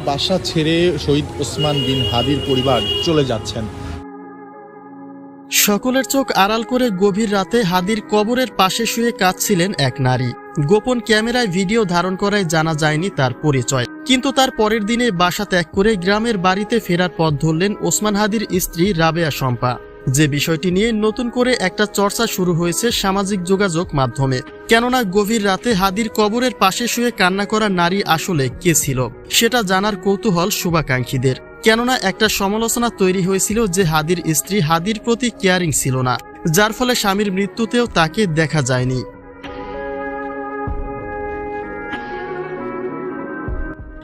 বাসা ছেড়ে শহীদ ওসমান বিন হাদির পরিবার চলে যাচ্ছেন। সকলের চোখ আড়াল করে গভীর রাতে হাদির কবরের পাশে শুয়ে কাঁদছিলেন এক নারী। গোপন ক্যামেরায় ভিডিও ধারণ করায় জানা যায়নি তার পরিচয়, কিন্তু তার পরের দিনে বাসা ত্যাগ করে গ্রামের বাড়িতে ফেরার পথ ধরলেন ওসমান হাদির স্ত্রী রাবেয়া শম্পা। যে বিষয়টি নিয়ে নতুন করে একটা চর্চা শুরু হয়েছে সামাজিক যোগাযোগ মাধ্যমে। কেননা গভীর রাতে হাদির কবরের পাশে শুয়ে কান্না করা নারী আসলে কে ছিল সেটা জানার কৌতূহল শুভাকাঙ্ক্ষীদের। কেননা একটা সমালোচনা তৈরি হয়েছিল যে হাদির স্ত্রী হাদির প্রতি কেয়ারিং ছিল না, যার ফলে স্বামীর মৃত্যুতেও তাকে দেখা যায়নি।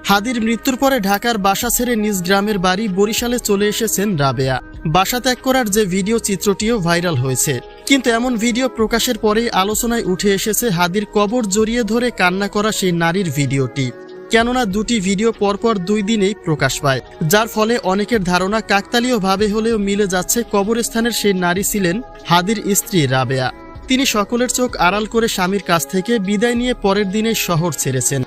হাদির মৃত্যুর পরে ঢাকার বাসা ছেড়ে নিজ গ্রামের বাড়ি বরিশালে চলে এসেছেন রাবেয়া। বাসা ত্যাগ করার যে ভিডিও চিত্রটিও ভাইরাল হয়েছে, কিন্তু এমন ভিডিও প্রকাশের পরেই আলোচনায় উঠে এসেছে হাদির কবর জড়িয়ে ধরে কান্না করা সেই নারীর ভিডিওটি। কেননা দুটি ভিডিও পরপর 2 দিনেই প্রকাশ পায়, যার ফলে অনেকের ধারণা কাকতালীয়ভাবে হলেও মিলে যাচ্ছে কবরস্থানের সেই নারী ছিলেন হাদির স্ত্রী রাবেয়া। তিনি সকলের চোখ আড়াল করে স্বামীর কাছ থেকে বিদায় নিয়ে পরের দিনে শহর ছেড়েছেন।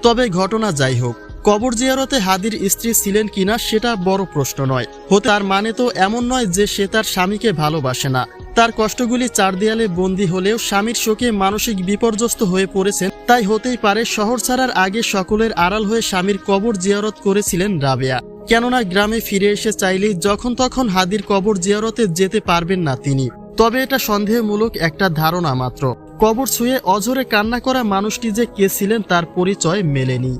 তবে ঘটনা যাই হোক, কবর জিয়ারতে হাদির স্ত্রী ছিলেন কিনা সেটা বড় প্রশ্ন নয়। তার মানে তো এমন নয় যে সে তার স্বামীকে ভালোবাসে না। তার কষ্টগুলি 4 দেয়ালে বন্দী হলেও স্বামীর শোকে মানসিক বিপর্যস্ত হয়ে পড়েছেন। তাই হতেই পারে শহর ছাড়ার আগে সকলের আড়াল হয়ে স্বামীর কবর জিয়ারত করেছিলেন রাবেয়া। কেননা গ্রামে ফিরে এসে চাইলেই যখন তখন হাদির কবর জিয়ারতে যেতে পারবেন না তিনি। তবে এটা সন্দেহমূলক একটা ধারণা মাত্র। কবর ছুঁয়ে অঝরে কান্না করা মানুষটি যে কে ছিলেন তার পরিচয় মেলেনি।